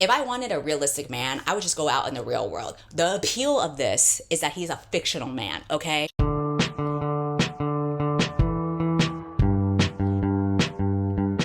If I wanted a realistic man, I would just go out in the real world. The appeal of this is that he's a fictional man, okay?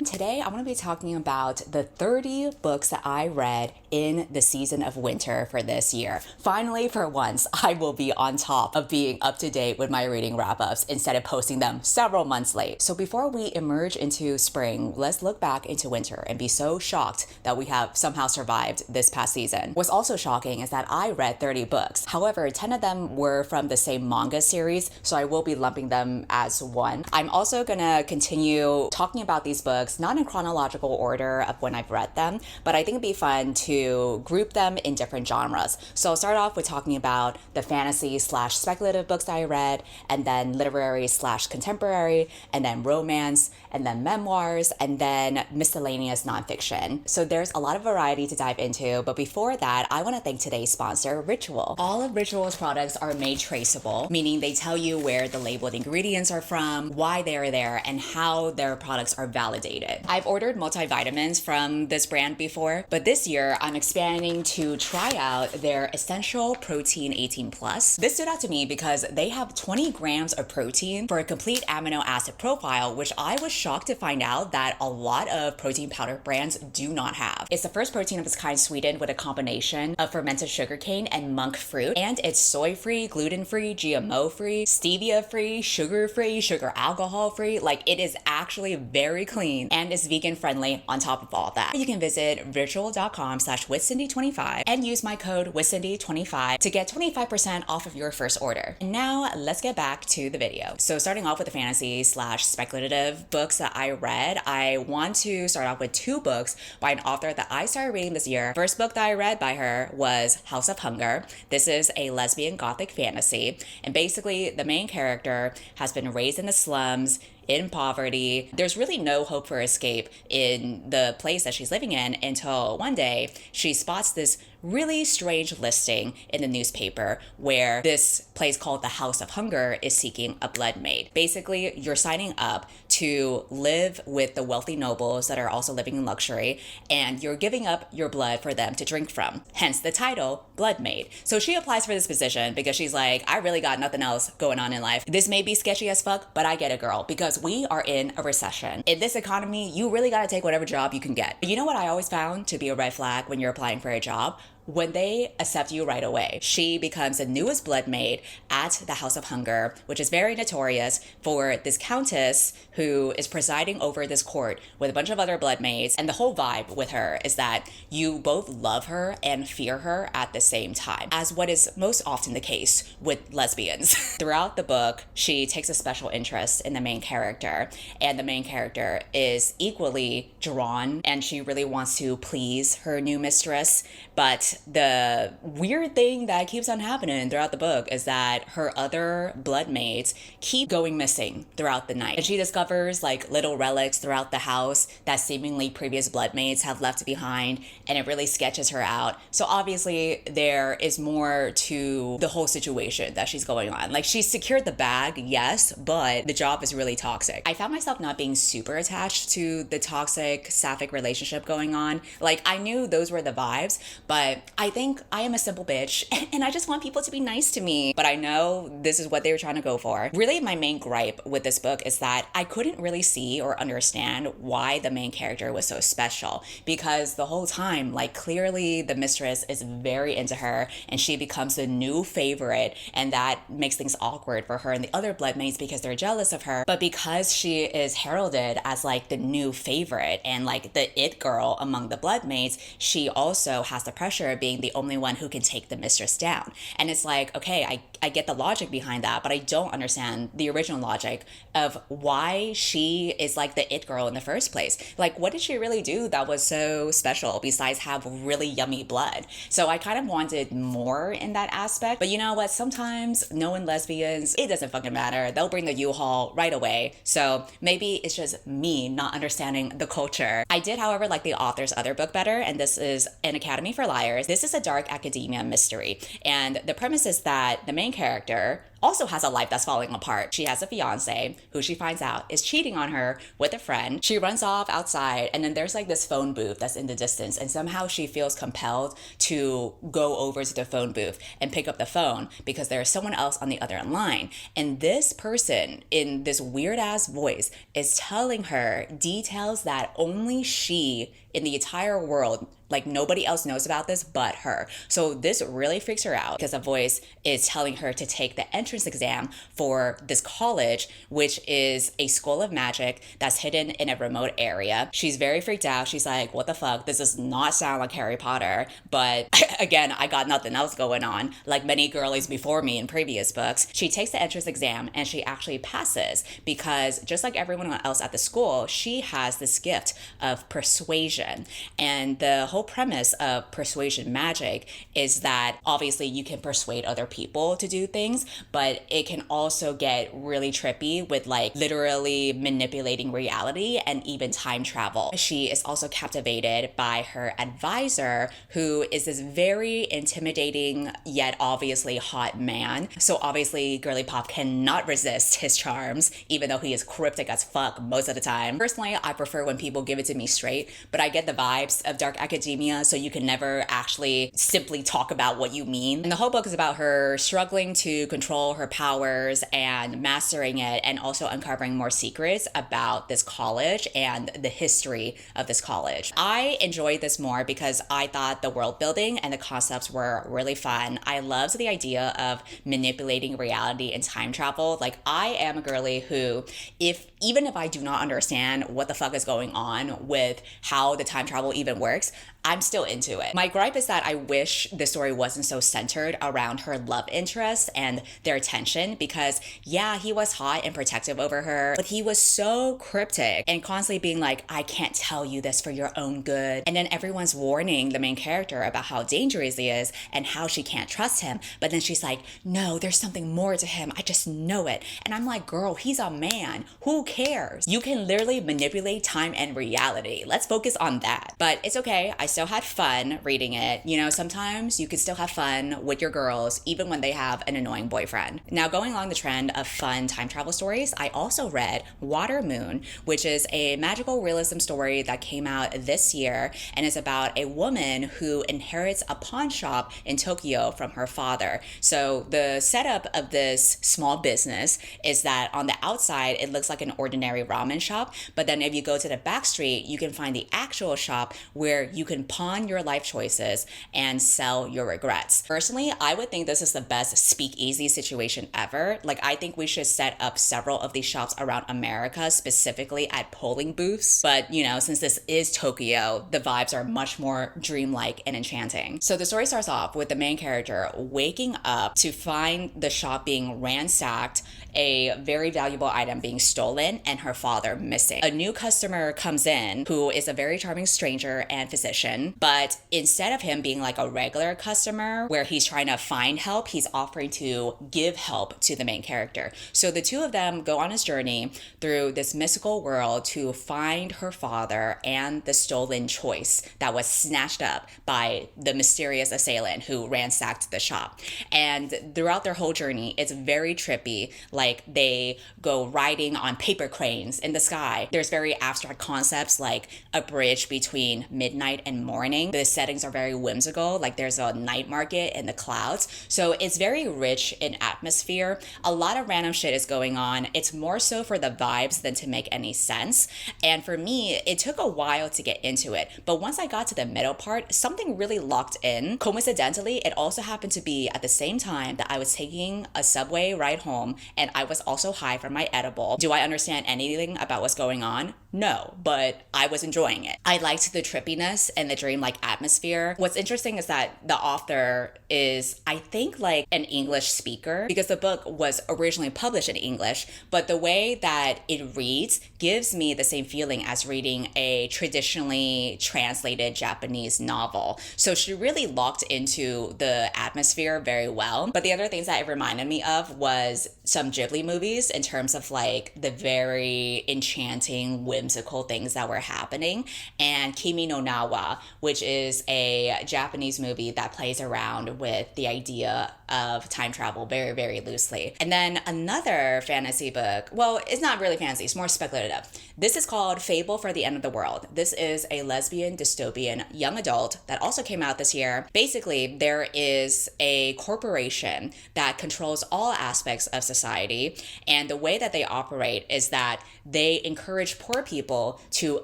Today, I'm going to be talking about the 30 books that I read in the season of winter for this year. Finally, for once, I will be on top of being up to date with my reading wrap-ups instead of posting them several months late. So before we emerge into spring, let's look back into winter and be so shocked that we have somehow survived this past season. What's also shocking is that I read 30 books. However, 10 of them were from the same manga series, so I will be lumping them as one. I'm also going to continue talking about these books, not in chronological order of when I've read them, but I think it'd be fun to group them in different genres. So I'll start off with talking about the fantasy / speculative books that I read, and then literary / contemporary, and then romance, and then memoirs, and then miscellaneous nonfiction. So there's a lot of variety to dive into, but before that, I want to thank today's sponsor, Ritual. All of Ritual's products are made traceable, meaning they tell you where the labeled ingredients are from, why they're there, and how their products are validated. I've ordered multivitamins from this brand before, but this year I'm expanding to try out their Essential Protein 18+. This stood out to me because they have 20 grams of protein for a complete amino acid profile, which I was shocked to find out that a lot of protein powder brands do not have. It's the first protein of its kind sweetened with a combination of fermented sugarcane and monk fruit, and it's soy-free, gluten-free, GMO-free, stevia-free, sugar-free, sugar alcohol-free. Like, it is actually very clean and is vegan-friendly on top of all that. You can visit ritual.com/withcindy25 and use my code withcindy25 to get 25% off of your first order. And now let's get back to the video. So starting off with the fantasy / speculative books that I read, I want to start off with 2 books by an author that I started reading this year. First book that I read by her was House of Hunger. This is a lesbian gothic fantasy, and basically the main character has been raised in the slums, in poverty. There's really no hope for escape in the place that she's living in until one day she spots this really strange listing in the newspaper where this place called the House of Hunger is seeking a blood maid. Basically, you're signing up to live with the wealthy nobles that are also living in luxury, and you're giving up your blood for them to drink from. Hence the title, Blood Maid. So she applies for this position because she's like, I really got nothing else going on in life. This may be sketchy as fuck, but I get it, girl, because we are in a recession. In this economy, you really gotta take whatever job you can get. You know what I always found to be a red flag when you're applying for a job? When they accept you right away. She becomes the newest blood maid at the House of Hunger, which is very notorious for this countess who is presiding over this court with a bunch of other blood maids. And the whole vibe with her is that you both love her and fear her at the same time, as what is most often the case with lesbians. Throughout the book, she takes a special interest in the main character, and the main character is equally drawn, and she really wants to please her new mistress. But the weird thing that keeps on happening throughout the book is that her other blood maids keep going missing throughout the night. And she discovers like little relics throughout the house that seemingly previous blood maids have left behind, and it really sketches her out. So obviously there is more to the whole situation that she's going on. Like, she's secured the bag, yes, but the job is really toxic. I found myself not being super attached to the toxic sapphic relationship going on. Like, I knew those were the vibes, but I think I am a simple bitch and I just want people to be nice to me. But I know this is what they were trying to go for. Really, my main gripe with this book is that I couldn't really see or understand why the main character was so special, because the whole time, like, clearly the mistress is very into her and she becomes the new favorite, and that makes things awkward for her and the other bloodmates because they're jealous of her. But because she is heralded as like the new favorite and like the it girl among the bloodmates, she also has the pressure of being the only one who can take the mistress down. And it's like, okay, I get the logic behind that, but I don't understand the original logic of why she is like the it girl in the first place. Like, what did she really do that was so special besides have really yummy blood? So I kind of wanted more in that aspect. But you know what? Sometimes knowing lesbians, it doesn't fucking matter. They'll bring the U-Haul right away. So maybe it's just me not understanding the culture. I did, however, like the author's other book better, and this is An Academy for Liars. This is a dark academia mystery. And the premise is that the main character, also has a life that's falling apart. She has a fiance who she finds out is cheating on her with a friend. She runs off outside, and then there's like this phone booth that's in the distance, and somehow she feels compelled to go over to the phone booth and pick up the phone because there's someone else on the other line. And this person in this weird ass voice is telling her details that only she in the entire world, like nobody else knows about this but her. So this really freaks her out because the voice is telling her to take the entrance exam for this college, which is a school of magic that's hidden in a remote area. She's very freaked out. She's like, what the fuck? This does not sound like Harry Potter. But again, I got nothing else going on. Like many girlies before me in previous books, she takes the entrance exam and she actually passes because just like everyone else at the school, she has this gift of persuasion. And the whole premise of persuasion magic is that obviously you can persuade other people to do things, but it can also get really trippy with like literally manipulating reality and even time travel. She is also captivated by her advisor, who is this very intimidating yet obviously hot man. So obviously girly pop cannot resist his charms, even though he is cryptic as fuck most of the time. Personally, I prefer when people give it to me straight, but I get the vibes of dark academia, so you can never actually simply talk about what you mean. And the whole book is about her struggling to control her powers and mastering it, and also uncovering more secrets about this college and the history of this college. I enjoyed this more because I thought the world building and the concepts were really fun. I loved the idea of manipulating reality and time travel. Like, I am a girly who, even if I do not understand what the fuck is going on with how the time travel even works, I'm still into it. My gripe is that I wish the story wasn't so centered around her love interest and their attention, because yeah, he was hot and protective over her, but he was so cryptic and constantly being like, I can't tell you this for your own good. And then everyone's warning the main character about how dangerous he is and how she can't trust him. But then she's like, no, there's something more to him. I just know it. And I'm like, girl, he's a man. Who cares? You can literally manipulate time and reality. Let's focus on that. But it's okay. I still had fun reading it. You know, sometimes you can still have fun with your girls, even when they have an annoying boyfriend. Now, going along the trend of fun time travel stories, I also read Water Moon, which is a magical realism story that came out this year, and is about a woman who inherits a pawn shop in Tokyo from her father. So the setup of this small business is that on the outside, it looks like an ordinary ramen shop, but then if you go to the back street, you can find the actual shop where you can pawn your life choices and sell your regrets. Personally, I would think this is the best speakeasy situation ever. Like, I think we should set up several of these shops around America, specifically at polling booths. But, you know, since this is Tokyo, the vibes are much more dreamlike and enchanting. So the story starts off with the main character waking up to find the shop being ransacked, a very valuable item being stolen, and her father missing. A new customer comes in who is a very charming stranger and physician, but instead of him being like a regular customer where he's trying to find help, he's offering to give help to the main character. So the two of them go on this journey through this mystical world to find her father and the stolen choice that was snatched up by the mysterious assailant who ransacked the shop. And throughout their whole journey, it's very trippy. Like, they go riding on paper cranes in the sky. There's very abstract concepts like a bridge between midnight and morning. The settings are very whimsical. Like, there's a night market in the clouds. So it's very rich in atmosphere. A lot of random shit is going on. It's more so for the vibes than to make any sense. And for me, it took a while to get into it. But once I got to the middle part, something really locked in. Coincidentally, it also happened to be at the same time that I was taking a subway ride home, and I was also high from my edible. Do I understand anything about what's going on? No, but I was enjoying it. I liked the trippiness and the dreamlike atmosphere. What's interesting is that the author is, I think, like an English speaker, because the book was originally published in English, but the way that it reads gives me the same feeling as reading a traditionally translated Japanese novel. So she really locked into the atmosphere very well. But the other things that it reminded me of was some Ghibli movies in terms of like the very very enchanting, whimsical things that were happening, and Kimi no Nawa, which is a Japanese movie that plays around with the idea of time travel very, very loosely. And then another fantasy book, well, it's not really fantasy, it's more speculative. This is called Fable For the End of the World. This is a lesbian dystopian young adult that also came out this year. Basically, there is a corporation that controls all aspects of society, and the way that they operate is that they encourage poor people to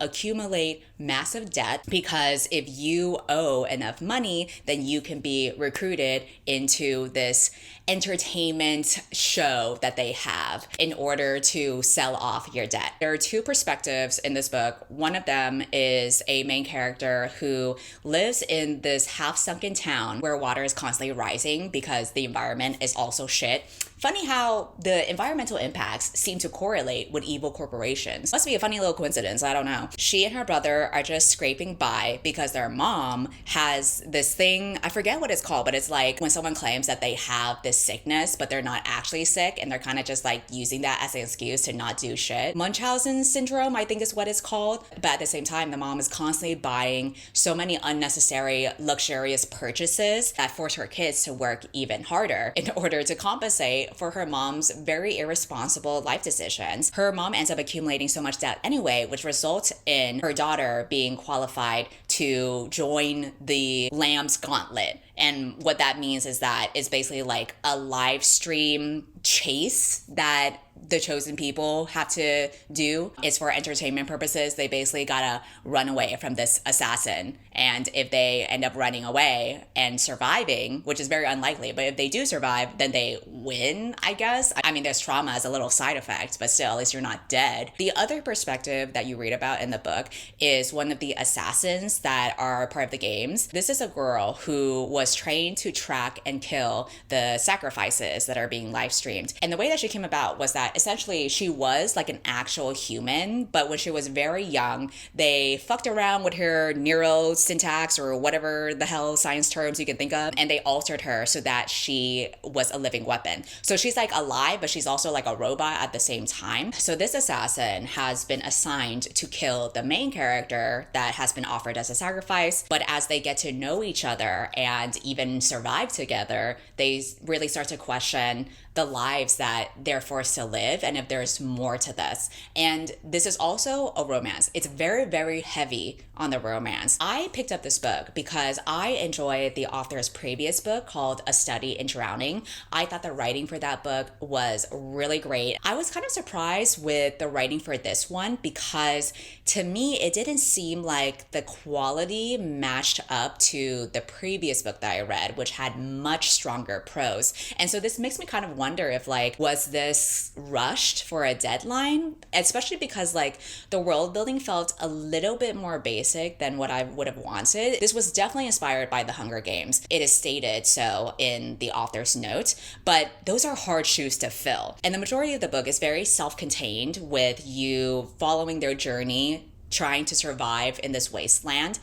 accumulate massive debt, because if you owe enough money, then you can be recruited into this entertainment show that they have in order to sell off your debt. There are two perspectives in this book. One of them is a main character who lives in this half-sunken town where water is constantly rising because the environment is also shit. Funny how the environmental impacts seem to correlate with evil corporations. Must be a funny little coincidence, I don't know. She and her brother are just scraping by because their mom has this thing, I forget what it's called, but it's like when someone claims that they have this sickness, but they're not actually sick, and they're kind of just like using that as an excuse to not do shit. Munchausen syndrome, I think is what it's called. But at the same time, the mom is constantly buying so many unnecessary, luxurious purchases that force her kids to work even harder in order to compensate for her mom's very irresponsible life decisions. Her mom ends up accumulating so much debt anyway, which results in her daughter being qualified to join the Lamb's Gauntlet. And what that means is that it's basically like a live stream chase that the chosen people have to do. It's for entertainment purposes. They basically gotta run away from this assassin. And if they end up running away and surviving, which is very unlikely, but if they do survive, then they win, I guess. I mean, there's trauma as a little side effect, but still, at least you're not dead. The other perspective that you read about in the book is one of the assassins that are part of the games. This is a girl who was trained to track and kill the sacrifices that are being live streamed. And the way that she came about was that essentially she was like an actual human, but when she was very young, they fucked around with her neurosyntax or whatever the hell science terms you can think of, and they altered her so that she was a living weapon. So she's like alive, but she's also like a robot at the same time. So this assassin has been assigned to kill the main character that has been offered as a sacrifice, but as they get to know each other and even survive together, they really start to question the lives that they're forced to live and if there's more to this. And this is also a romance. It's very, very heavy on the romance. I picked up this book because I enjoyed the author's previous book called A Study in Drowning. I thought the writing for that book was really great. I was kind of surprised with the writing for this one because to me, it didn't seem like the quality matched up to the previous book that I read, which had much stronger prose. And so this makes me kind of wonder if like, was this rushed for a deadline? Especially because like the world building felt a little bit more basic than what I would have wanted. This was definitely inspired by the Hunger Games. It is stated so in the author's note, but those are hard shoes to fill. And the majority of the book is very self-contained with you following their journey, trying to survive in this wasteland.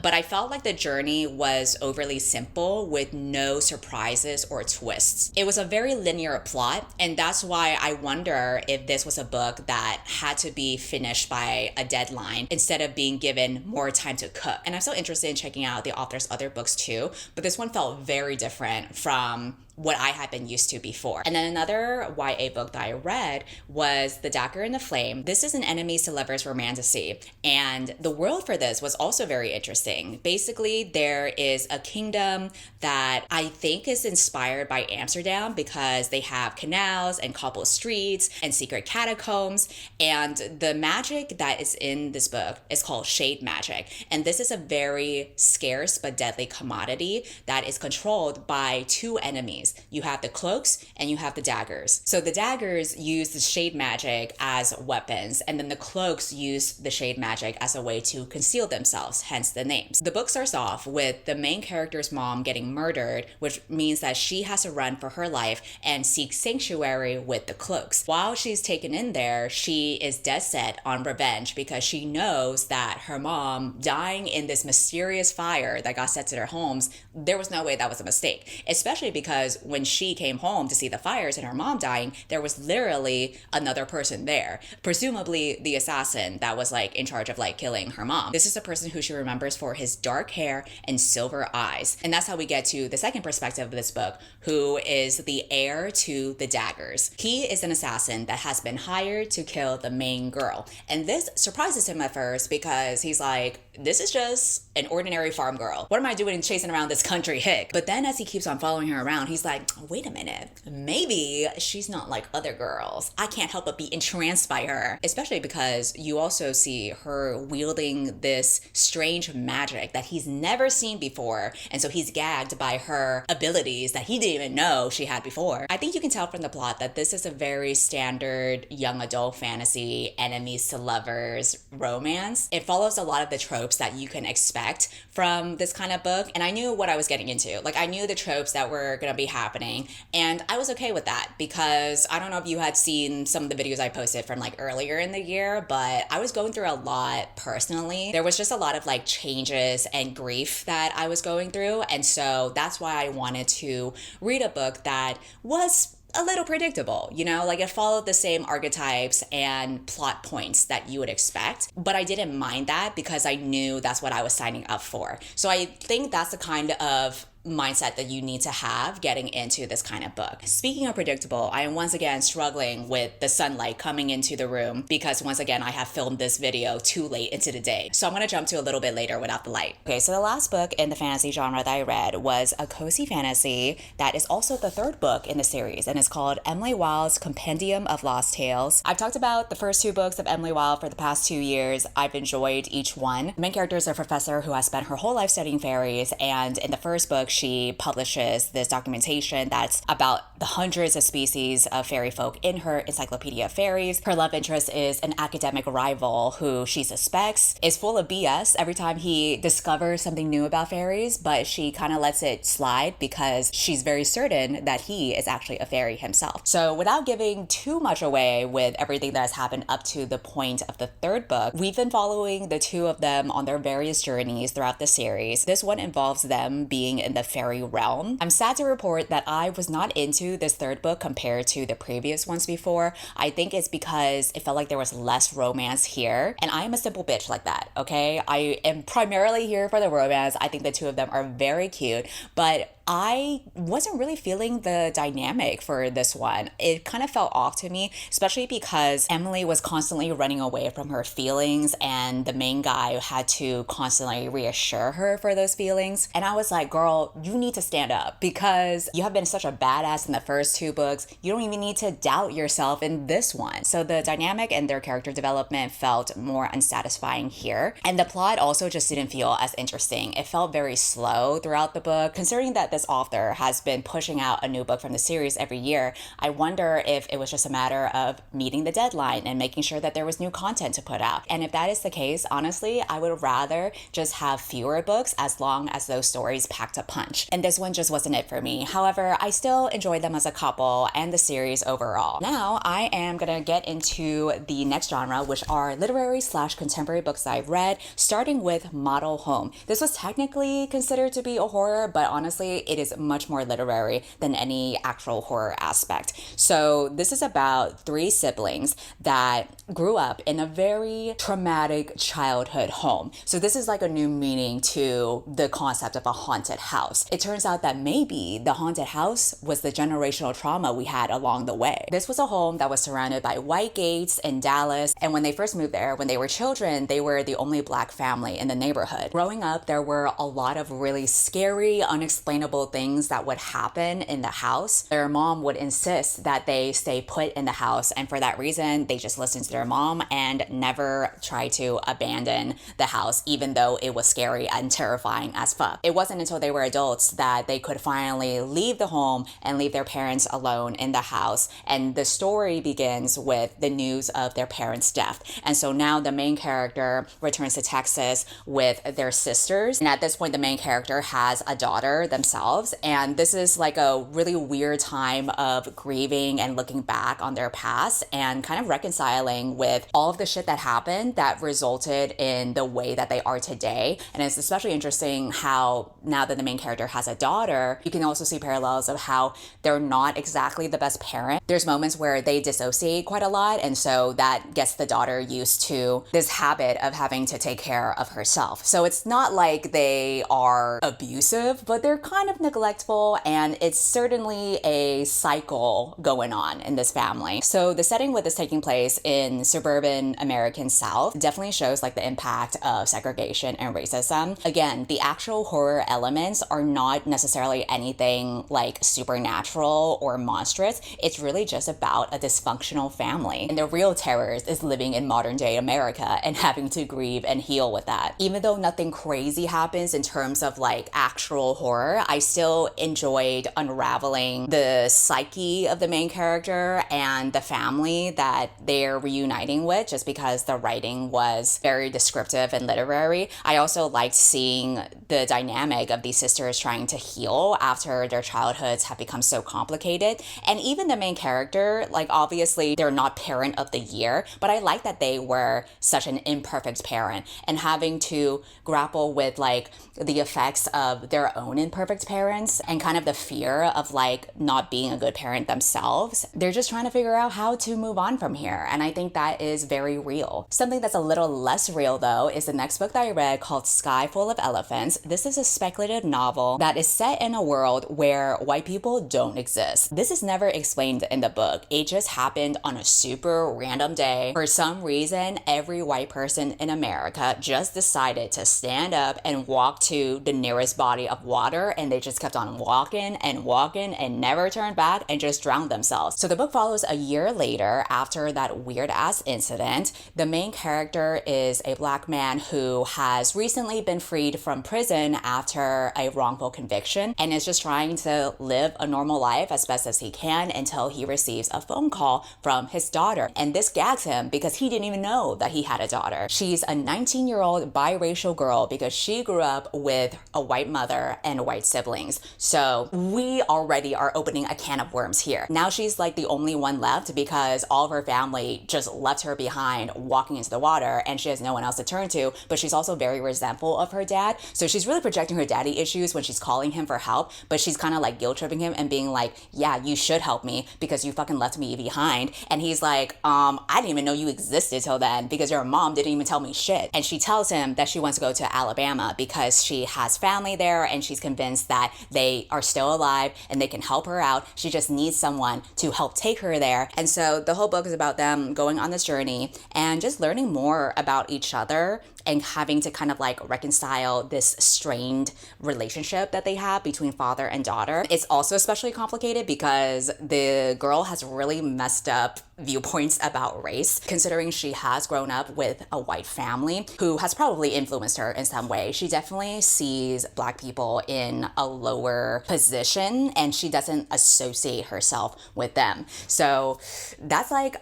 But I felt like the journey was overly simple with no surprises or twists. It was a very linear plot, and that's why I wonder if this was a book that had to be finished by a deadline instead of being given more time to cook. And I'm still interested in checking out the author's other books too, but this one felt very different from what I had been used to before. And then another YA book that I read was The Dagger and the Flame. This is an enemies to lovers romantasy, and the world for this was also very interesting. Basically, there is a kingdom that I think is inspired by Amsterdam because they have canals and cobbled streets and secret catacombs, and the magic that is in this book is called shade magic. And this is a very scarce but deadly commodity that is controlled by two enemies. You have the cloaks and you have the daggers. So the daggers use the shade magic as weapons, and then the cloaks use the shade magic as a way to conceal themselves, hence the names. The book starts off with the main character's mom getting murdered, which means that she has to run for her life and seek sanctuary with the cloaks. While she's taken in there, she is dead set on revenge because she knows that her mom dying in this mysterious fire that got set to their homes, there was no way that was a mistake, especially because because when she came home to see the fires and her mom dying, there was literally another person there, presumably the assassin that was like in charge of like killing her mom. This is a person who she remembers for his dark hair and silver eyes. And that's how we get to the second perspective of this book, who is the heir to the daggers. He is an assassin that has been hired to kill the main girl. And this surprises him at first because he's like, this is just an ordinary farm girl. What am I doing chasing around this country hick? But then as he keeps on following her around, he's like, wait a minute, maybe she's not like other girls. I can't help but be entranced by her, especially because you also see her wielding this strange magic that he's never seen before. And so he's gagged by her abilities that he didn't even know she had before. I think you can tell from the plot that this is a very standard young adult fantasy enemies to lovers romance. It follows a lot of the tropes that you can expect from this kind of book. And I knew what I was getting into. Like, I knew the tropes that were going to be happening. And I was okay with that because I don't know if you had seen some of the videos I posted from like earlier in the year, but I was going through a lot personally. There was just a lot of like changes and grief that I was going through. And so that's why I wanted to read a book that was a little predictable, you know, like it followed the same archetypes and plot points that you would expect, but I didn't mind that because I knew that's what I was signing up for. So I think that's the kind of mindset that you need to have getting into this kind of book. Speaking of predictable, I am once again struggling with the sunlight coming into the room because once again, I have filmed this video too late into the day. So I'm going to jump to a little bit later without the light. Okay, so the last book in the fantasy genre that I read was a cozy fantasy that is also the third book in the series, and it's called Emily Wilde's Compendium of Lost Tales. I've talked about the first two books of Emily Wilde for the past 2 years. I've enjoyed each one. The main character is a professor who has spent her whole life studying fairies, and in the first book, she publishes this documentation that's about the hundreds of species of fairy folk in her Encyclopedia of Fairies. Her love interest is an academic rival who she suspects is full of BS every time he discovers something new about fairies, but she kind of lets it slide because she's very certain that he is actually a fairy himself. So without giving too much away with everything that has happened up to the point of the third book, we've been following the two of them on their various journeys throughout the series. This one involves them being in the fairy realm. I'm sad to report that I was not into this third book compared to the previous ones before. I think it's because it felt like there was less romance here, and I am a simple bitch like that, okay? I am primarily here for the romance. I think the two of them are very cute, but I wasn't really feeling the dynamic for this one. It kind of felt off to me, especially because Emily was constantly running away from her feelings and the main guy had to constantly reassure her for those feelings. And I was like, girl, you need to stand up because you have been such a badass in the first two books. You don't even need to doubt yourself in this one. So the dynamic and their character development felt more unsatisfying here. And the plot also just didn't feel as interesting. It felt very slow throughout the book. Considering that this author has been pushing out a new book from the series every year, I wonder if it was just a matter of meeting the deadline and making sure that there was new content to put out. And if that is the case, honestly, I would rather just have fewer books as long as those stories packed a punch. And this one just wasn't it for me. However, I still enjoyed them as a couple and the series overall. Now I am gonna get into the next genre, which are literary/contemporary books that I've read, starting with Model Home. This was technically considered to be a horror, but honestly, it is much more literary than any actual horror aspect. So this is about three siblings that grew up in a very traumatic childhood home. So this is like a new meaning to the concept of a haunted house. It turns out that maybe the haunted house was the generational trauma we had along the way. This was a home that was surrounded by white gates in Dallas. And when they first moved there, when they were children, they were the only Black family in the neighborhood. Growing up, there were a lot of really scary, unexplainable things that would happen in the house. Their mom would insist that they stay put in the house, and for that reason they just listened to their mom and never tried to abandon the house, even though it was scary and terrifying as fuck. It wasn't until they were adults that they could finally leave the home and leave their parents alone in the house, and the story begins with the news of their parents' death. And so now the main character returns to Texas with their sisters, and at this point the main character has a daughter themselves. And this is like a really weird time of grieving and looking back on their past and kind of reconciling with all of the shit that happened that resulted in the way that they are today. And it's especially interesting how now that the main character has a daughter, you can also see parallels of how they're not exactly the best parent. There's moments where they dissociate quite a lot, and so that gets the daughter used to this habit of having to take care of herself. So it's not like they are abusive, but they're kind of neglectful, and it's certainly a cycle going on in this family. So the setting with this taking place in suburban American South definitely shows like the impact of segregation and racism. Again, the actual horror elements are not necessarily anything like supernatural or monstrous. It's really just about a dysfunctional family. And the real terrors is living in modern day America and having to grieve and heal with that. Even though nothing crazy happens in terms of like actual horror, I still enjoyed unraveling the psyche of the main character and the family that they're reuniting with, just because the writing was very descriptive and literary. I also liked seeing the dynamic of these sisters trying to heal after their childhoods have become so complicated. And even the main character, like obviously they're not parent of the year, but I like that they were such an imperfect parent and having to grapple with like the effects of their own imperfect parents and kind of the fear of like not being a good parent themselves. They're just trying to figure out how to move on from here. And I think that is very real. Something that's a little less real though is the next book that I read called Sky Full of Elephants. This is a speculative novel that is set in a world where white people don't exist. This is never explained in the book. It just happened on a super random day. For some reason, every white person in America just decided to stand up and walk to the nearest body of water, and they just kept on walking and never turned back and just drowned themselves. So the book follows a year later after that weird ass incident. The main character is a black man who has recently been freed from prison after a wrongful conviction and is just trying to live a normal life as best as he can until he receives a phone call from his daughter. And this gags him because he didn't even know that he had a daughter. She's a 19-year-old biracial girl because she grew up with a white mother and white siblings. So we already are opening a can of worms here. Now she's like the only one left because all of her family just left her behind walking into the water and she has no one else to turn to, but she's also very resentful of her dad. So she's really projecting her daddy issues when she's calling him for help, but she's kind of like guilt tripping him and being like, yeah, you should help me because you fucking left me behind. And he's like, I didn't even know you existed till then because your mom didn't even tell me shit. And she tells him that she wants to go to Alabama because she has family there and she's convinced that they are still alive and they can help her out. She just needs someone to help take her there. And so the whole book is about them going on this journey and just learning more about each other and having to kind of like reconcile this strained relationship that they have between father and daughter. It's also especially complicated because the girl has really messed up viewpoints about race, considering she has grown up with a white family who has probably influenced her in some way. She definitely sees Black people in a lower position and she doesn't associate herself with them. So that's like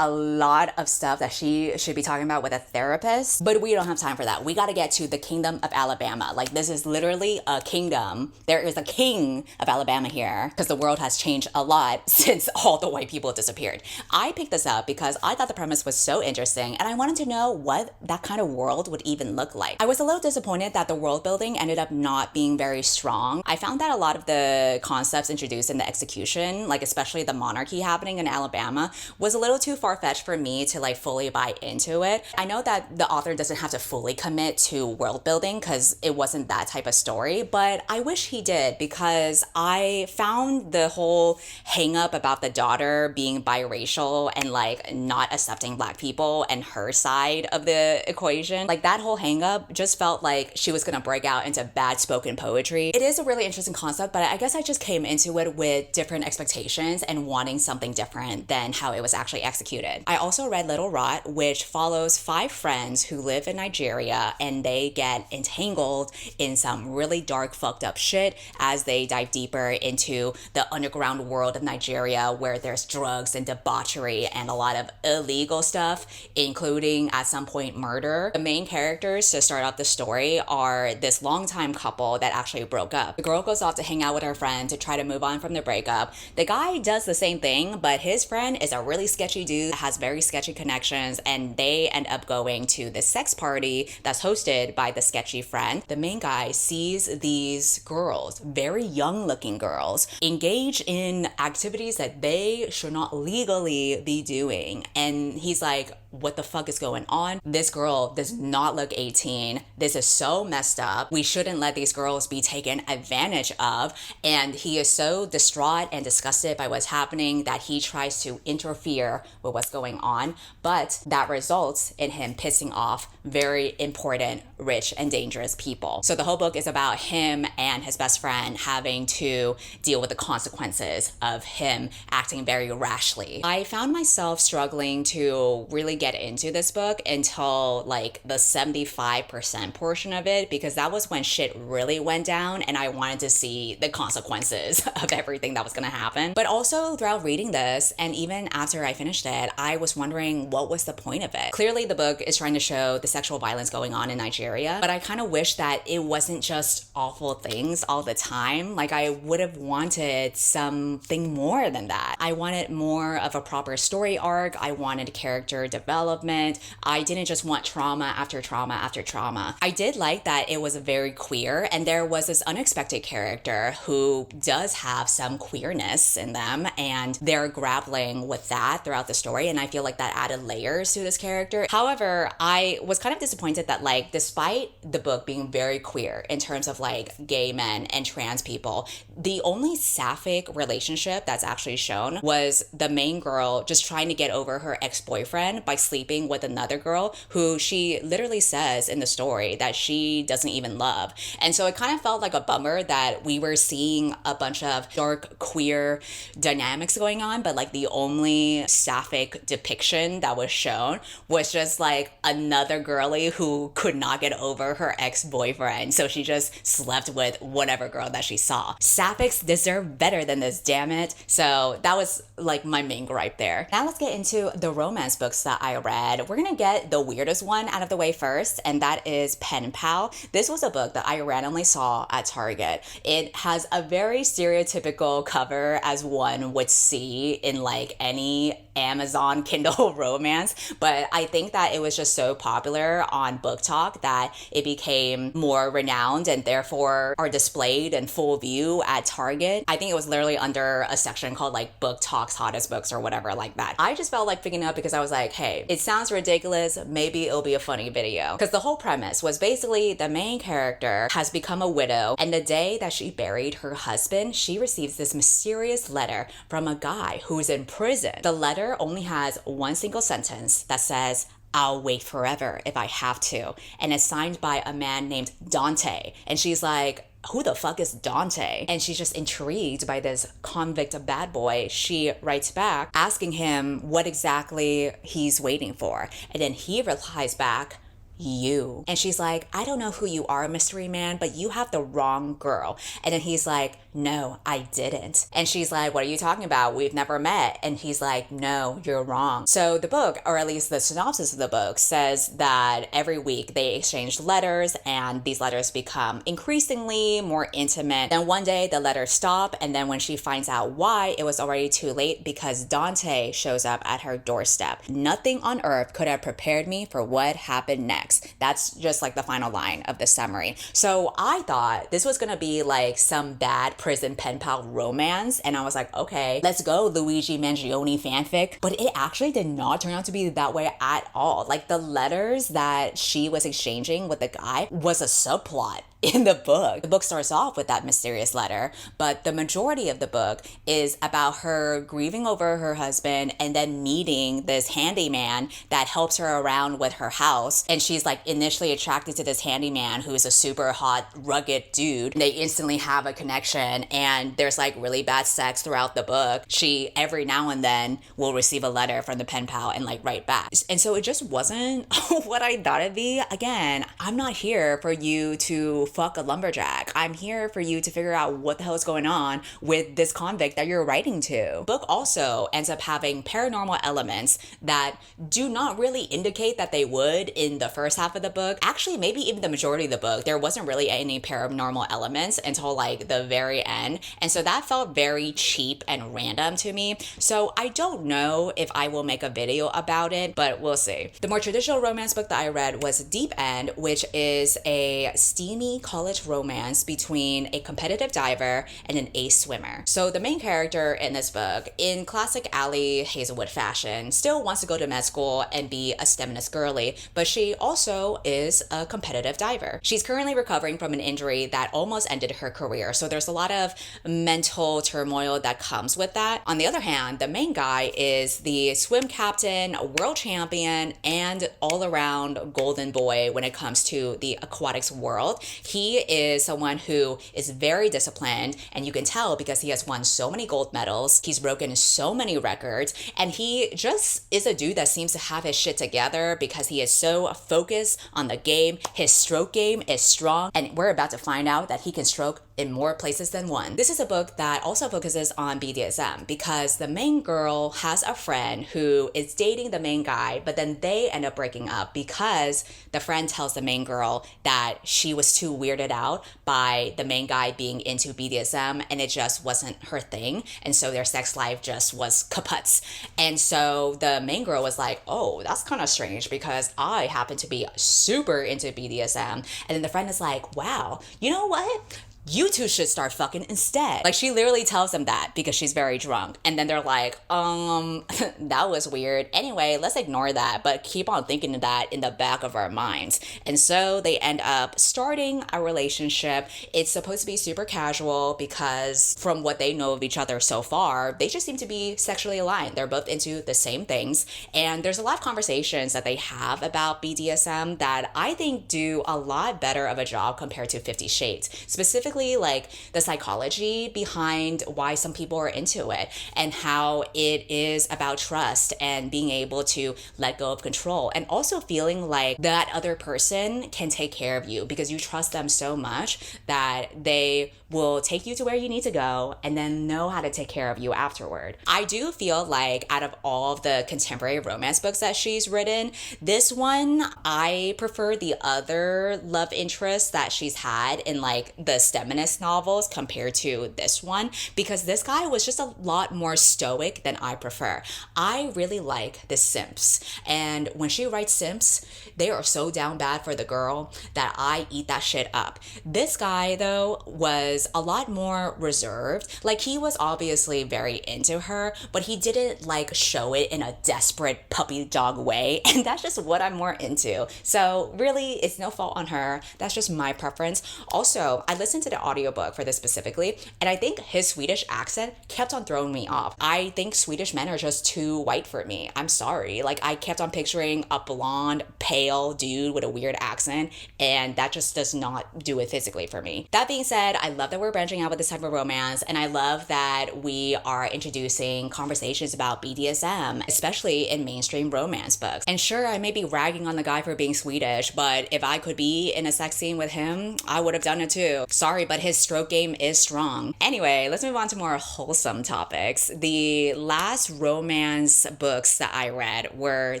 a lot of stuff that she should be talking about with a therapist, but we don't have time for that. We got to get to the Kingdom of Alabama. Like, this is literally a kingdom. There is a king of Alabama here because the world has changed a lot since all the white people disappeared. I picked this up because I thought the premise was so interesting and I wanted to know what that kind of world would even look like. I was a little disappointed that the world building ended up not being very strong. I found that a lot of the concepts introduced in the execution, like especially the monarchy happening in Alabama, was a little too far-fetched for me to like fully buy into it. I know that the author doesn't have to fully commit to world building because it wasn't that type of story, but I wish he did because I found the whole hang up about the daughter being biracial and like not accepting Black people and her side of the equation, like that whole hang up just felt like she was gonna break out into bad spoken poetry. It is a really interesting concept, but I guess I just came into it with different expectations and wanting something different than how it was actually executed. I also read Little Rot, which follows 5 friends who live in Nigeria and they get entangled in some really dark, fucked up shit as they dive deeper into the underground world of Nigeria where there's drugs and debauchery and a lot of illegal stuff, including at some point murder. The main characters to start out the story are this longtime couple that actually broke up. The girl goes off to hang out with her friend to try to move on from the breakup. The guy does the same thing, but his friend is a really sketchy dude dude has very sketchy connections, and they end up going to the sex party that's hosted by the sketchy friend. The main guy sees these girls, very young looking girls, engage in activities that they should not legally be doing. And he's like, what the fuck is going on? This girl does not look 18. This is so messed up. We shouldn't let these girls be taken advantage of. And he is so distraught and disgusted by what's happening that he tries to interfere with what's going on. But that results in him pissing off very important, rich, and dangerous people. So the whole book is about him and his best friend having to deal with the consequences of him acting very rashly. I found myself struggling to really get into this book until like the 75% portion of it, because that was when shit really went down and I wanted to see the consequences of everything that was going to happen. But also throughout reading this, and even after I finished it, I was wondering what was the point of it. Clearly the book is trying to show the sexual violence going on in Nigeria, but I kind of wish that it wasn't just awful things all the time. Like, I would have wanted something more than that. I wanted more of a proper story arc. I wanted character development. I didn't just want trauma after trauma after trauma. I did like that it was very queer, and there was this unexpected character who does have some queerness in them, and they're grappling with that throughout the story, and I feel like that added layers to this character. However, I was kind of disappointed that, like, despite the book being very queer in terms of like gay men and trans people, the only sapphic relationship that's actually shown was the main girl just trying to get over her ex-boyfriend by sleeping with another girl who she literally says in the story that she doesn't even love. And so it kind of felt like a bummer that we were seeing a bunch of dark queer dynamics going on, but like the only sapphic depiction that was shown was just like another girly who could not get over her ex-boyfriend, so she just slept with whatever girl that she saw. Sapphics deserve better than this, damn it. So that was like my main gripe there. Now let's get into the romance books that I read. We're gonna get the weirdest one out of the way first, and that is Pen Pal. This was a book that I randomly saw at Target. It has a very stereotypical cover as one would see in like any Amazon Kindle romance, but I think that it was just so popular on Book Talk that it became more renowned and therefore are displayed in full view at Target. I think it was literally under a section called like Book Talk's Hottest Books or whatever like that. I just felt like picking it up because I was like, hey, it sounds ridiculous, maybe it'll be a funny video. Because the whole premise was basically the main character has become a widow, and the day that she buried her husband, she receives this mysterious letter from a guy who's in prison. The letter only has one single sentence that says, "I'll wait forever if I have to," and it's signed by a man named Dante. And she's like, who the fuck is Dante? And she's just intrigued by this convict bad boy. She writes back asking him what exactly he's waiting for, and then he replies back, you. And she's like, I don't know who you are, mystery man, but you have the wrong girl. And then he's like, no, I didn't. And she's like, what are you talking about? We've never met. And he's like, no, you're wrong. So the book, or at least the synopsis of the book, says that every week they exchange letters, and these letters become increasingly more intimate. Then one day the letters stop, and then when she finds out why, it was already too late because Dante shows up at her doorstep. Nothing on earth could have prepared me for what happened next. That's just like the final line of the summary. So I thought this was gonna be like some bad prison pen pal romance, and I was like, okay, let's go Luigi Mangione fanfic. But it actually did not turn out to be that way at all. Like, the letters that she was exchanging with the guy was a subplot in the book. The book starts off with that mysterious letter, but the majority of the book is about her grieving over her husband and then meeting this handyman that helps her around with her house. And she's like initially attracted to this handyman who is a super hot, rugged dude. They instantly have a connection, and there's like really bad sex throughout the book. She every now and then will receive a letter from the pen pal and like write back. And so it just wasn't what I thought it'd be. Again, I'm not here for you to fuck a lumberjack. I'm here for you to figure out what the hell is going on with this convict that you're writing to. Book also ends up having paranormal elements that do not really indicate that they would in the first half of the book. Actually, maybe even the majority of the book, there wasn't really any paranormal elements until like the very end. And so that felt very cheap and random to me. So I don't know if I will make a video about it, but we'll see. The more traditional romance book that I read was Deep End, which is a steamy college romance between a competitive diver and an ace swimmer. So the main character in this book, in classic Allie Hazelwood fashion, still wants to go to med school and be a STEMness girly, but she also is a competitive diver. She's currently recovering from an injury that almost ended her career, so there's a lot of mental turmoil that comes with that. On the other hand, the main guy is the swim captain, world champion, and all-around golden boy when it comes to the aquatics world. He is someone who is very disciplined, and you can tell because he has won so many gold medals, he's broken so many records, and he just is a dude that seems to have his shit together because he is so focused on the game. His stroke game is strong, and we're about to find out that he can stroke in more places than one. This is a book that also focuses on BDSM because the main girl has a friend who is dating the main guy, but then they end up breaking up because the friend tells the main girl that she was too weirded out by the main guy being into BDSM and it just wasn't her thing. And so their sex life just was kaputs. And so the main girl was like, oh, that's kind of strange because I happen to be super into BDSM. And then the friend is like, wow, you know what? You two should start fucking instead. Like, she literally tells them that because she's very drunk. And then they're like, that was weird. Anyway, let's ignore that, but keep on thinking of that in the back of our minds. And so they end up starting a relationship. It's supposed to be super casual because from what they know of each other so far, they just seem to be sexually aligned. They're both into the same things. And there's a lot of conversations that they have about BDSM that I think do a lot better of a job compared to 50 Shades. Specifically, like the psychology behind why some people are into it and how it is about trust and being able to let go of control and also feeling like that other person can take care of you because you trust them so much that they will take you to where you need to go and then know how to take care of you afterward. I do feel like out of all of the contemporary romance books that she's written, this one, I prefer the other love interests that she's had in like the feminist novels compared to this one because this guy was just a lot more stoic than I prefer. I really like the simps, and when she writes simps, they are so down bad for the girl that I eat that shit up. This guy though was a lot more reserved. Like, he was obviously very into her, but he didn't like show it in a desperate puppy dog way, and that's just what I'm more into. So really, it's no fault on her. That's just my preference. Also, I listened to the audiobook for this specifically, and I think his Swedish accent kept on throwing me off. I think Swedish men are just too white for me. I'm sorry. Like, I kept on picturing a blonde, pale dude with a weird accent, and that just does not do it physically for me. That being said, I love that we're branching out with this type of romance, and I love that we are introducing conversations about BDSM, especially in mainstream romance books. And sure, I may be ragging on the guy for being Swedish, but if I could be in a sex scene with him, I would have done it too. Sorry, but his stroke game is strong. Anyway, let's move on to more wholesome topics. The last romance books that I read were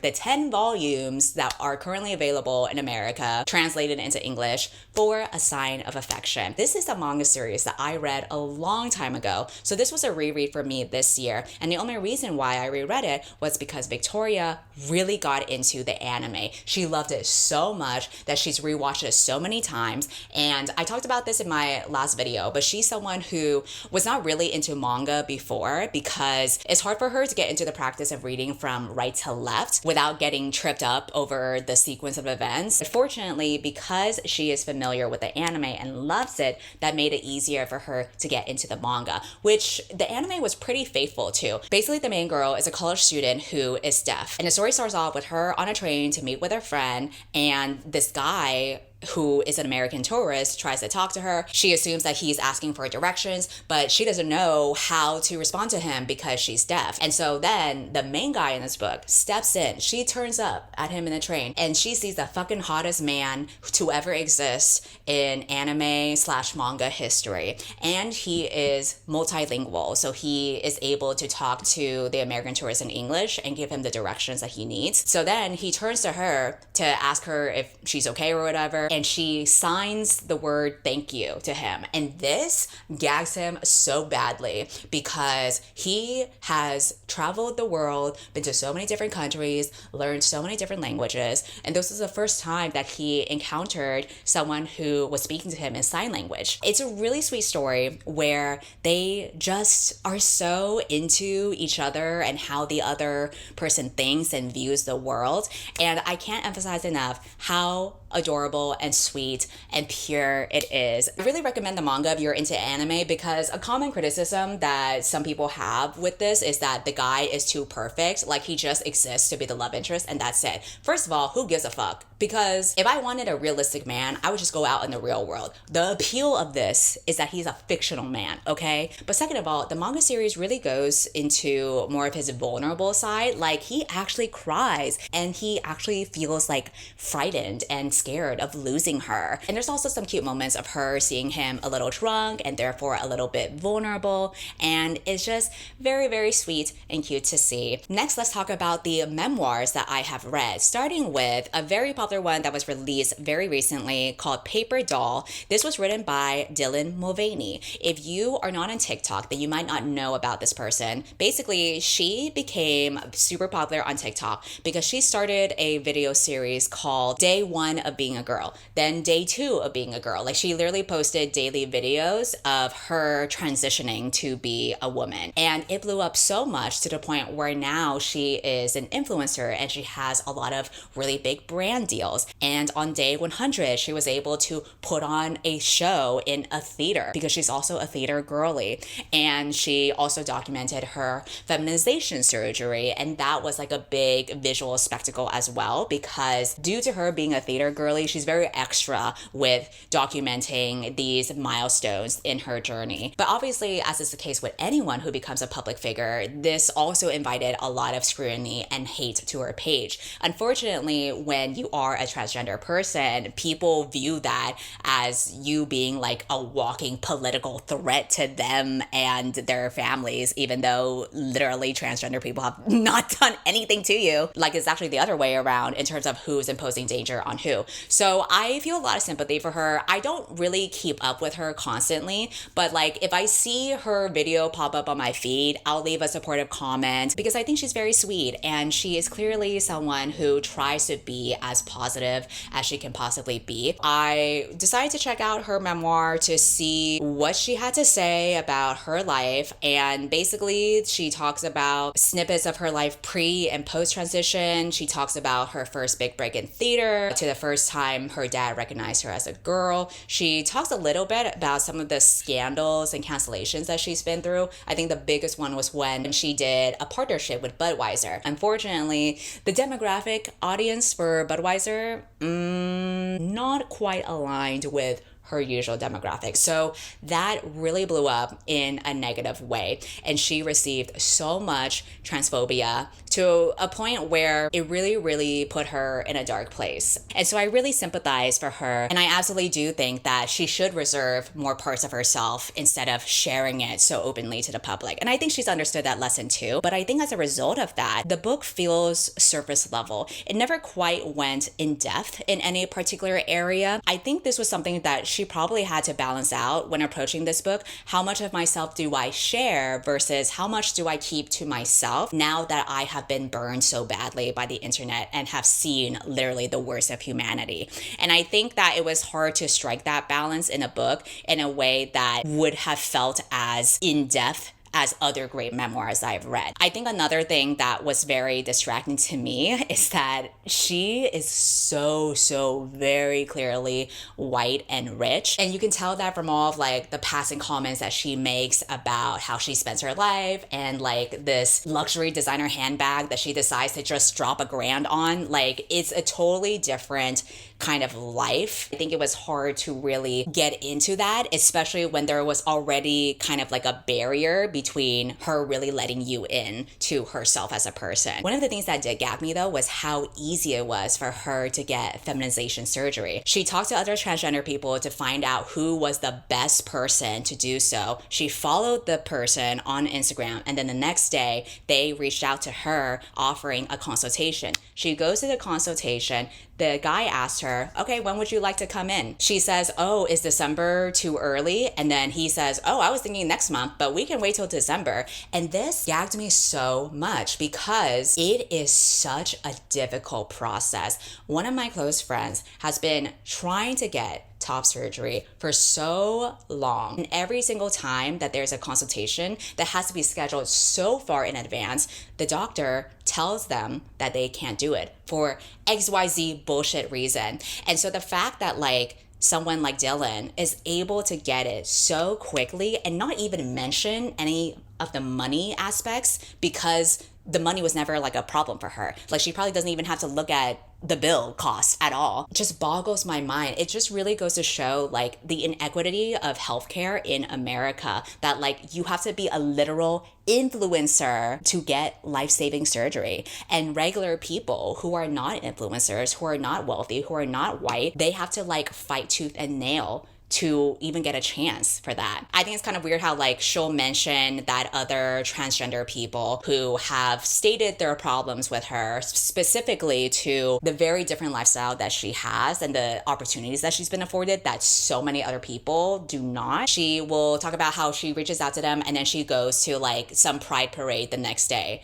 the 10 volumes that are currently available in America, translated into English, for A Sign of Affection. This is a manga series that I read a long time ago, so this was a reread for me this year, and the only reason why I reread it was because Victoria really got into the anime. She loved it so much that she's rewatched it so many times, and I talked about this in my last video, but she's someone who was not really into manga before because it's hard for her to get into the practice of reading from right to left without getting tripped up over the sequence of events. But fortunately, because she is familiar with the anime and loves it, that made it easier for her to get into the manga, which the anime was pretty faithful to. Basically, the main girl is a college student who is deaf, and the story starts off with her on a train to meet with her friend, and this guy who is an American tourist, tries to talk to her. She assumes that he's asking for directions, but she doesn't know how to respond to him because she's deaf. And so then the main guy in this book steps in. She turns up at him in the train and she sees the fucking hottest man to ever exist in anime/manga history. And he is multilingual. So he is able to talk to the American tourist in English and give him the directions that he needs. So then he turns to her to ask her if she's okay or whatever. And she signs the word thank you to him. And this gags him so badly because he has traveled the world, been to so many different countries, learned so many different languages. And this was the first time that he encountered someone who was speaking to him in sign language. It's a really sweet story where they just are so into each other and how the other person thinks and views the world. And I can't emphasize enough how adorable and sweet and pure it is. I really recommend the manga if you're into anime, because a common criticism that some people have with this is that the guy is too perfect, like he just exists to be the love interest and that's it. First of all, who gives a fuck? Because if I wanted a realistic man, I would just go out in the real world. The appeal of this is that he's a fictional man, okay? But second of all, the manga series really goes into more of his vulnerable side. Like, he actually cries and he actually feels like frightened and scared of losing her. And there's also some cute moments of her seeing him a little drunk and therefore a little bit vulnerable. And it's just very, very sweet and cute to see. Next, let's talk about the memoirs that I have read, starting with a very popular one that was released very recently called Paper Doll. This was written by Dylan Mulvaney. If you are not on TikTok, then you might not know about this person. Basically, she became super popular on TikTok because she started a video series called Day 1 of Being a Girl, then Day 2 of Being a Girl. Like, she literally posted daily videos of her transitioning to be a woman. And it blew up so much to the point where now she is an influencer and she has a lot of really big brand deals. And on day 100, she was able to put on a show in a theater because she's also a theater girly. And she also documented her feminization surgery. And that was like a big visual spectacle as well, because due to her being a theater girly, she's very extra with documenting these milestones in her journey. But obviously, as is the case with anyone who becomes a public figure, this also invited a lot of scrutiny and hate to her page. Unfortunately, when you are a transgender person, people view that as you being like a walking political threat to them and their families, even though literally transgender people have not done anything to you. Like, it's actually the other way around in terms of who's imposing danger on who. So I feel a lot of sympathy for her. I don't really keep up with her constantly, but like, if I see her video pop up on my feed, I'll leave a supportive comment because I think she's very sweet and she is clearly someone who tries to be as positive as she can possibly be. I decided to check out her memoir to see what she had to say about her life, and basically she talks about snippets of her life pre and post transition. She talks about her first big break in theater, to the first time her dad recognized her as a girl. She talks a little bit about some of the scandals and cancellations that she's been through. I think the biggest one was when she did a partnership with Budweiser. Unfortunately, the demographic audience for Budweiser, not quite aligned with her usual demographic. So that really blew up in a negative way. And she received so much transphobia to a point where it really, really put her in a dark place. And so I really sympathize for her. And I absolutely do think that she should reserve more parts of herself instead of sharing it so openly to the public. And I think she's understood that lesson too. But I think as a result of that, the book feels surface level. It never quite went in depth in any particular area. I think this was something that she probably had to balance out when approaching this book. How much of myself do I share versus how much do I keep to myself now that I have been burned so badly by the internet and have seen literally the worst of humanity. And I think that it was hard to strike that balance in a book in a way that would have felt as in-depth as other great memoirs I've read. I think another thing that was very distracting to me is that she is so very clearly white and rich. And you can tell that from all of like the passing comments that she makes about how she spends her life and like this luxury designer handbag that she decides to just drop $1,000 on. Like, it's a totally different kind of life. I think it was hard to really get into that, especially when there was already kind of like a barrier between her really letting you in to herself as a person. One of the things that did gag me though was how easy it was for her to get feminization surgery. She talked to other transgender people to find out who was the best person to do so. She followed the person on Instagram, and then the next day they reached out to her offering a consultation. She goes to the consultation. The guy asked her, okay, when would you like to come in? She says, oh, is December too early? And then he says, oh, I was thinking next month, but we can wait till December. And this gagged me so much because it is such a difficult process. One of my close friends has been trying to get top surgery for so long. And every single time that there's a consultation that has to be scheduled so far in advance, the doctor tells them that they can't do it for XYZ bullshit reason. And so the fact that like someone like Dylan is able to get it so quickly and not even mention any of the money aspects, because the money was never like a problem for her. Like, she probably doesn't even have to look at the bill cost at all. It just boggles my mind. It just really goes to show like the inequity of healthcare in America, that like you have to be a literal influencer to get life-saving surgery. And regular people who are not influencers, who are not wealthy, who are not white, they have to like fight tooth and nail to even get a chance for that. I think it's kind of weird how like she'll mention that other transgender people who have stated their problems with her, specifically to the very different lifestyle that she has and the opportunities that she's been afforded that so many other people do not. She will talk about how she reaches out to them and then she goes to like some pride parade the next day.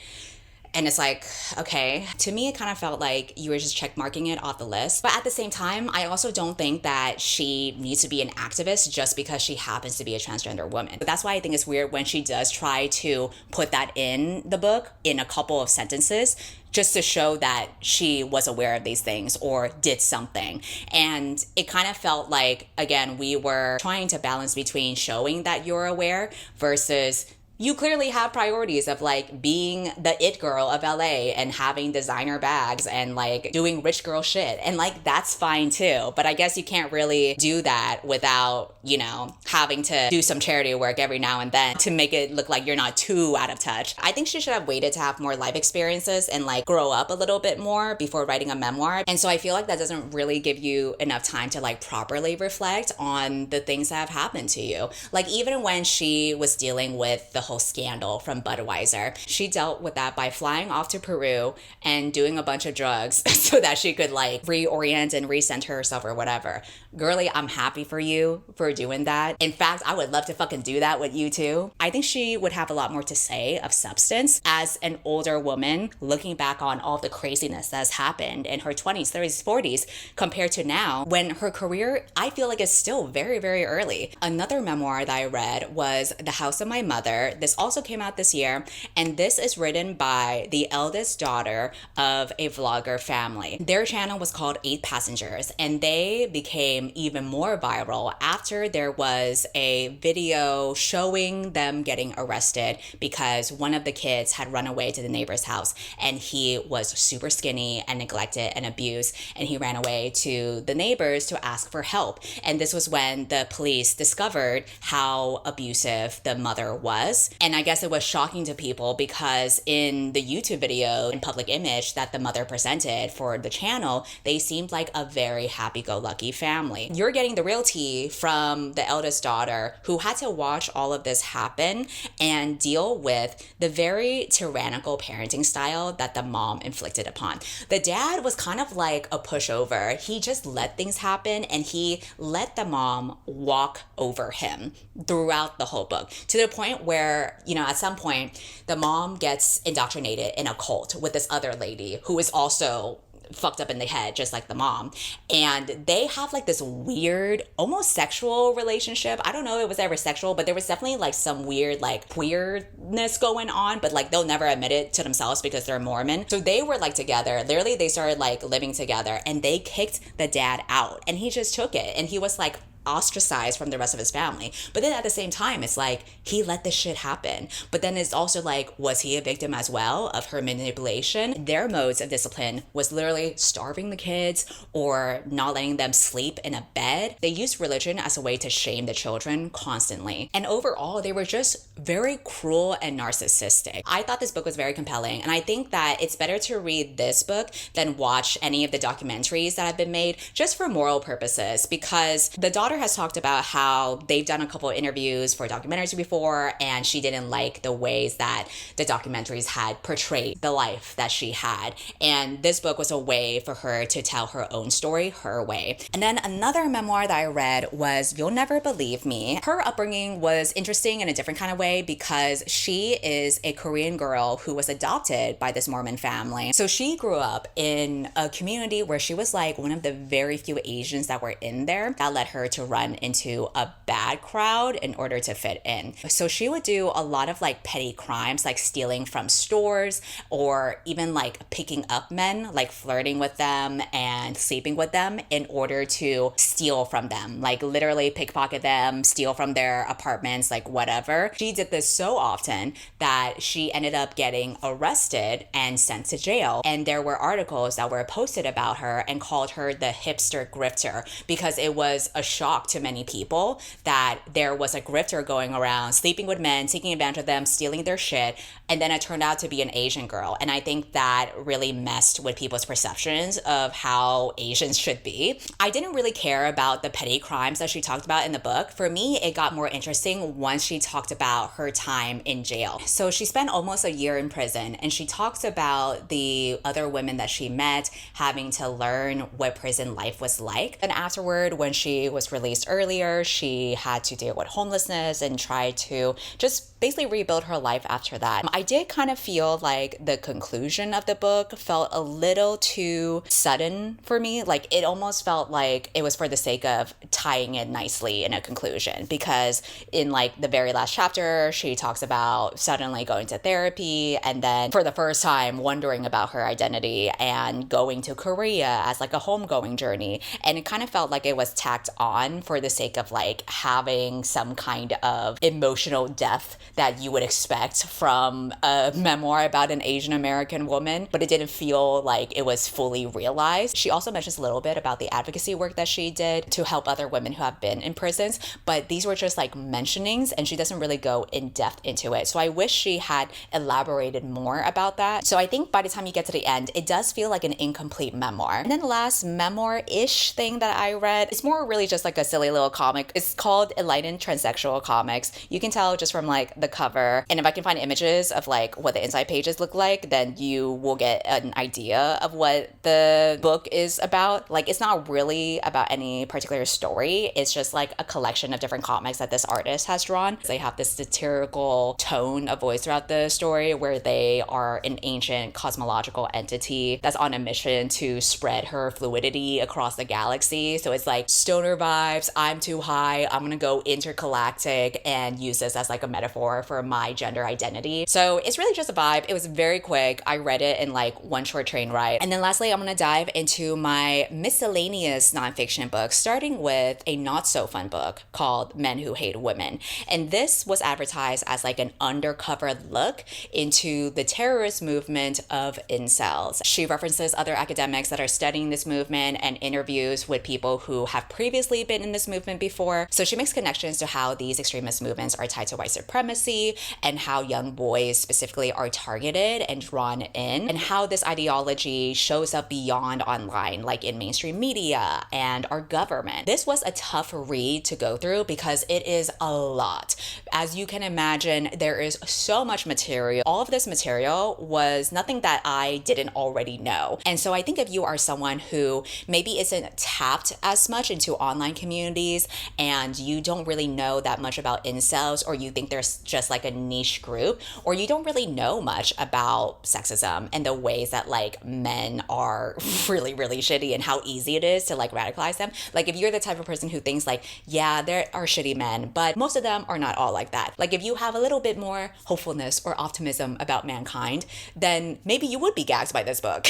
And it's like, okay, to me, it kind of felt like you were just check marking it off the list. But at the same time, I also don't think that she needs to be an activist just because she happens to be a transgender woman. But that's why I think it's weird when she does try to put that in the book in a couple of sentences, just to show that she was aware of these things or did something. And it kind of felt like, again, we were trying to balance between showing that you're aware versus you clearly have priorities of like being the it girl of LA and having designer bags and like doing rich girl shit. And like, that's fine too. But I guess you can't really do that without, you know, having to do some charity work every now and then to make it look like you're not too out of touch. I think she should have waited to have more life experiences and like grow up a little bit more before writing a memoir. And so I feel like that doesn't really give you enough time to like properly reflect on the things that have happened to you. Like, even when she was dealing with the whole scandal from Budweiser, she dealt with that by flying off to Peru and doing a bunch of drugs so that she could like reorient and recenter herself or whatever. Girly, I'm happy for you for doing that. In fact, I would love to fucking do that with you too. I think she would have a lot more to say of substance as an older woman looking back on all the craziness that's happened in her 20s, 30s, 40s compared to now when her career, I feel like, is still very, very early. Another memoir that I read was The House of My Mother. This also came out this year, and this is written by the eldest daughter of a vlogger family. Their channel was called 8 Passengers, and they became even more viral after there was a video showing them getting arrested because one of the kids had run away to the neighbor's house, and he was super skinny and neglected and abused, and he ran away to the neighbors to ask for help. And this was when the police discovered how abusive the mother was. And I guess it was shocking to people because in the YouTube video and public image that the mother presented for the channel, they seemed like a very happy-go-lucky family. You're getting the real tea from the eldest daughter who had to watch all of this happen and deal with the very tyrannical parenting style that the mom inflicted upon. The dad was kind of like a pushover. He just let things happen and he let the mom walk over him throughout the whole book, to the point where, you know, at some point the mom gets indoctrinated in a cult with this other lady who is also fucked up in the head, just like the mom. And they have like this weird, almost sexual relationship. I don't know if it was ever sexual, but there was definitely like some weird like queerness going on, but like they'll never admit it to themselves because they're Mormon. So they were like together. Literally, they started like living together, and they kicked the dad out, and he just took it, and he was like ostracized from the rest of his family. But then at the same time, it's like he let this shit happen. But then it's also like, was he a victim as well of her manipulation? Their modes of discipline was literally starving the kids or not letting them sleep in a bed. They used religion as a way to shame the children constantly. And overall, they were just very cruel and narcissistic. I thought this book was very compelling, and I think that it's better to read this book than watch any of the documentaries that have been made just for moral purposes, because the daughter has talked about how they've done a couple of interviews for documentaries before, and she didn't like the ways that the documentaries had portrayed the life that she had. And this book was a way for her to tell her own story, her way. And then another memoir that I read was You'll Never Believe Me. Her upbringing was interesting in a different kind of way because she is a Korean girl who was adopted by this Mormon family. So she grew up in a community where she was like one of the very few Asians that were in there. That led her to run into a bad crowd in order to fit in. So she would do a lot of like petty crimes, like stealing from stores, or even like picking up men, like flirting with them and sleeping with them in order to steal from them, like literally pickpocket them, steal from their apartments, like whatever. She did this so often that she ended up getting arrested and sent to jail. And there were articles that were posted about her and called her the hipster grifter, because it was a shock to many people that there was a grifter going around sleeping with men, taking advantage of them, stealing their shit, and then it turned out to be an Asian girl. And I think that really messed with people's perceptions of how Asians should be. I didn't really care about the petty crimes that she talked about in the book. For me, it got more interesting once she talked about her time in jail. So she spent almost a year in prison, and she talks about the other women that she met having to learn what prison life was like. And afterward, when she was released earlier, she had to deal with homelessness and try to just basically rebuild her life after that. I did kind of feel like the conclusion of the book felt a little too sudden for me. Like it almost felt like it was for the sake of tying it nicely in a conclusion, because in like the very last chapter, she talks about suddenly going to therapy and then for the first time wondering about her identity and going to Korea as like a homegoing journey. And it kind of felt like it was tacked on for the sake of like having some kind of emotional depth that you would expect from a memoir about an Asian American woman, but it didn't feel like it was fully realized. She also mentions a little bit about the advocacy work that she did to help other women who have been in prisons, but these were just like mentionings and she doesn't really go in depth into it. So I wish she had elaborated more about that. So I think by the time you get to the end, it does feel like an incomplete memoir. And then the last memoir-ish thing that I read, it's more really just like a silly little comic. It's called Enlightened Transsexual Comics. You can tell just from like the cover, and if I can find images of like what the inside pages look like, then you will get an idea of what the book is about. Like it's not really about any particular story, it's just like a collection of different comics that this artist has drawn. They have this satirical tone of voice throughout the story where they are an ancient cosmological entity that's on a mission to spread her fluidity across the galaxy. So it's like stoner vibes, I'm too high, I'm gonna go intergalactic and use this as like a metaphor for my gender identity. So it's really just a vibe. It was very quick. I read it in like one short train ride. And then lastly, I'm gonna dive into my miscellaneous nonfiction books, starting with a not so fun book called Men Who Hate Women. And this was advertised as like an undercover look into the terrorist movement of incels. She references other academics that are studying this movement and interviews with people who have previously been in this movement before. So she makes connections to how these extremist movements are tied to white supremacy and how young boys specifically are targeted and drawn in, and how this ideology shows up beyond online, like in mainstream media and our government. This was a tough read to go through because it is a lot. As you can imagine, there is so much material. All of this material was nothing that I didn't already know. And so I think if you are someone who maybe isn't tapped as much into online communities and you don't really know that much about incels, or you think there's just like a niche group, or you don't really know much about sexism and the ways that like men are really, really shitty and how easy it is to like radicalize them. Like if you're the type of person who thinks like, yeah, there are shitty men, but most of them are not all like that. Like if you have a little bit more hopefulness or optimism about mankind, then maybe you would be gagged by this book.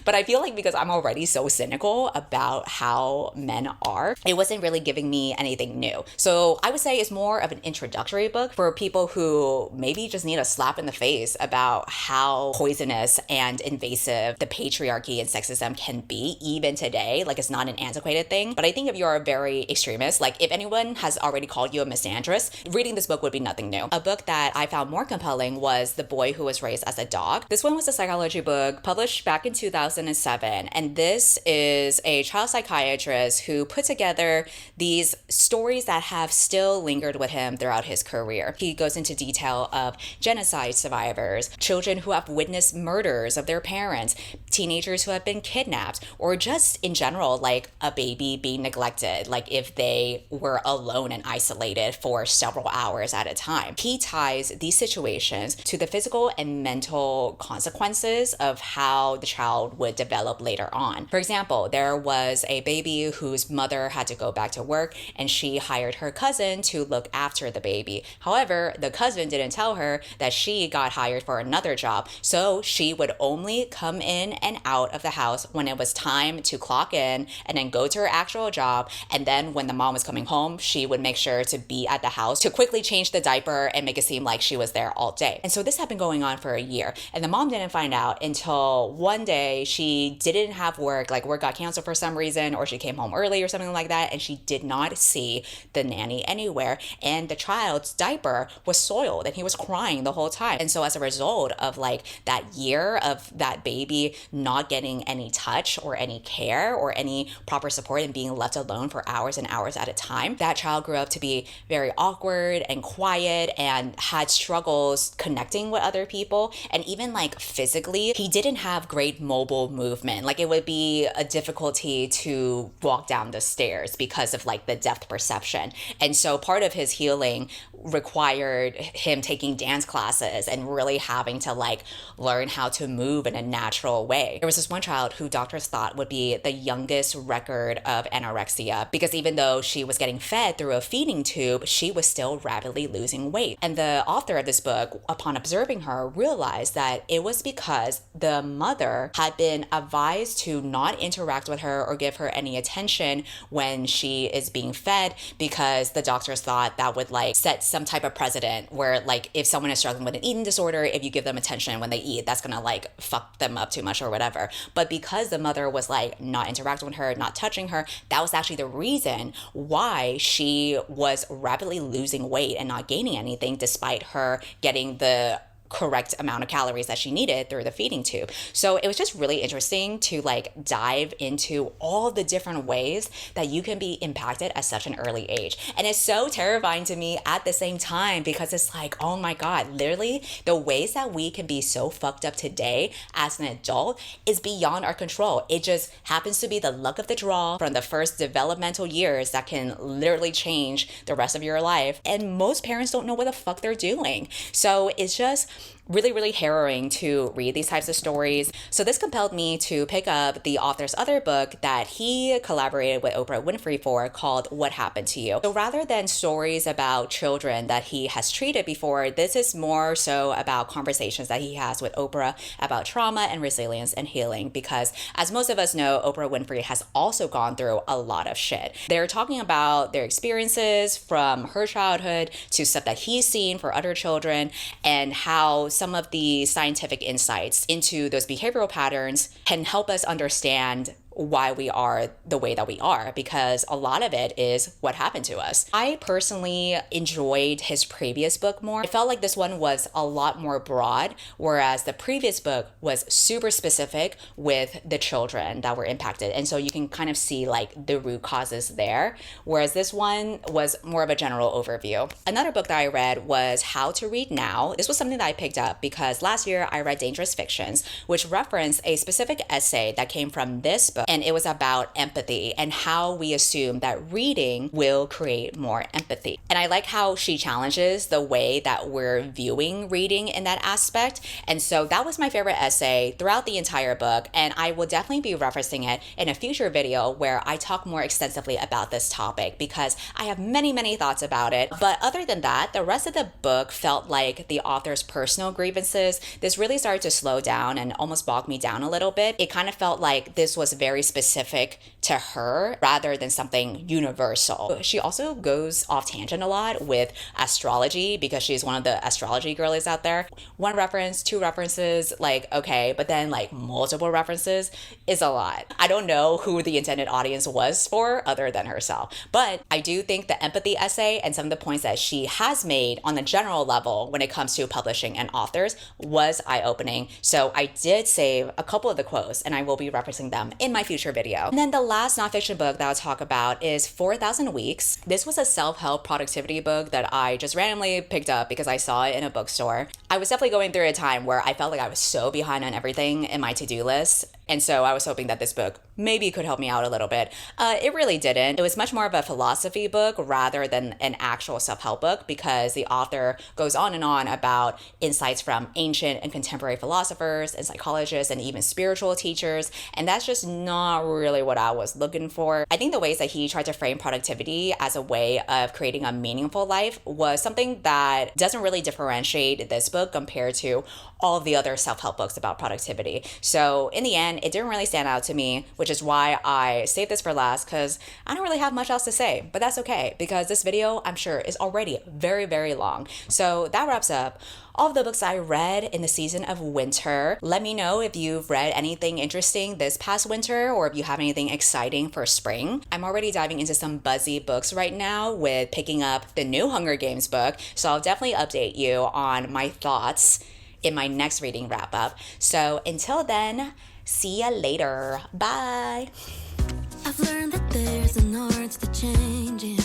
But I feel like because I'm already so cynical about how men are, it wasn't really giving me anything new. So I would say it's more of an introductory book for people who maybe just need a slap in the face about how poisonous and invasive the patriarchy and sexism can be even today. Like it's not an antiquated thing. But I think if you're a very extremist, like if anyone has already called you a misandrist, reading this book would be nothing new. A book that I found more compelling was The Boy Who Was Raised as a Dog. This one was a psychology book published back in 2007. And this is a child psychiatrist who put together these stories that have still lingered with him throughout his career. He goes into detail of genocide survivors, children who have witnessed murders of their parents, teenagers who have been kidnapped, or just in general, like a baby being neglected, like if they were alone and isolated for several hours at a time. He ties these situations to the physical and mental consequences of how the child would develop later on. For example, there was a baby whose mother had to go back to work and she hired her cousin to look after the baby. However, the cousin didn't tell her that she got hired for another job, so she would only come in and out of the house when it was time to clock in and then go to her actual job. And then when the mom was coming home, she would make sure to be at the house to quickly change the diaper and make it seem like she was there all day. And so this had been going on for a year, and the mom didn't find out until one day she didn't have work, like work got canceled for some reason, or she came home early or something like that, and she did not see the nanny anywhere, and the child's diaper was soiled and he was crying the whole time. And so as a result of like that year of that baby not getting any touch or any care or any proper support and being left alone for hours and hours at a time, that child grew up to be very awkward and quiet and had struggles connecting with other people. And even like physically, he didn't have great mobile movement. Like it would be a difficulty to walk down the stairs because of like the depth perception. And so part of his healing required him taking dance classes and really having to like learn how to move in a natural way. There was this one child who doctors thought would be the youngest record of anorexia, because even though she was getting fed through a feeding tube, she was still rapidly losing weight. And the author of this book, upon observing her, realized that it was because the mother had been advised to not interact with her or give her any attention when she is being fed, because the doctors thought that would like set some type of precedent where like if someone is struggling with an eating disorder, if you give them attention when they eat, that's gonna like fuck them up too much or whatever. But because the mother was like not interacting with her, not touching her, that was actually the reason why she was rapidly losing weight and not gaining anything, despite her getting the correct amount of calories that she needed through the feeding tube. So it was just really interesting to like dive into all the different ways that you can be impacted at such an early age. And it's so terrifying to me at the same time, because it's like, oh my God, literally the ways that we can be so fucked up today as an adult is beyond our control. It just happens to be the luck of the draw from the first developmental years that can literally change the rest of your life. And most parents don't know what the fuck they're doing. So it's just really, really harrowing to read these types of stories. So this compelled me to pick up the author's other book that he collaborated with Oprah Winfrey for, called What Happened to You. So rather than stories about children that he has treated before, this is more so about conversations that he has with Oprah about trauma and resilience and healing, because as most of us know, Oprah Winfrey has also gone through a lot of shit. They're talking about their experiences from her childhood to stuff that he's seen for other children, and how some of the scientific insights into those behavioral patterns can help us understand why we are the way that we are, because a lot of it is what happened to us. I personally enjoyed his previous book more. I felt like this one was a lot more broad, whereas the previous book was super specific with the children that were impacted. And so you can kind of see like the root causes there, whereas this one was more of a general overview. Another book that I read was How to Read Now. This was something that I picked up because last year I read Dangerous Fictions, which referenced a specific essay that came from this book book, and it was about empathy and how we assume that reading will create more empathy. And I like how she challenges the way that we're viewing reading in that aspect. And so that was my favorite essay throughout the entire book, and I will definitely be referencing it in a future video where I talk more extensively about this topic because I have many thoughts about it. But other than that, the rest of the book felt like the author's personal grievances. This really started to slow down and almost bog me down a little bit. It kind of felt like this was very specific to her rather than something universal. She also goes off tangent a lot with astrology because she's one of the astrology girlies out there. One reference, two references, like, okay, but then like multiple references is a lot. I don't know who the intended audience was for other than herself, but I do think the empathy essay and some of the points that she has made on the general level when it comes to publishing and authors was eye-opening. So I did save a couple of the quotes and I will be referencing them in my future video. And then the last nonfiction book that I'll talk about is 4,000 Weeks. This was a self-help productivity book that I just randomly picked up because I saw it in a bookstore. I was definitely going through a time where I felt like I was so behind on everything in my to-do list. And so I was hoping that this book maybe could help me out a little bit. It really didn't. It was much more of a philosophy book rather than an actual self-help book because the author goes on and on about insights from ancient and contemporary philosophers and psychologists and even spiritual teachers. And that's just not really what I was looking for. I think the ways that he tried to frame productivity as a way of creating a meaningful life was something that doesn't really differentiate this book compared to all of the other self-help books about productivity. So in the end, it didn't really stand out to me, which is why I saved this for last because I don't really have much else to say, but that's okay because this video, I'm sure, is already very long. So that wraps up all of the books I read in the season of winter. Let me know if you've read anything interesting this past winter or if you have anything exciting for spring. I'm already diving into some buzzy books right now with picking up the new Hunger Games book, so I'll definitely update you on my thoughts in my next reading wrap up. So until then, see ya later. Bye. I've learned that there's an art to changing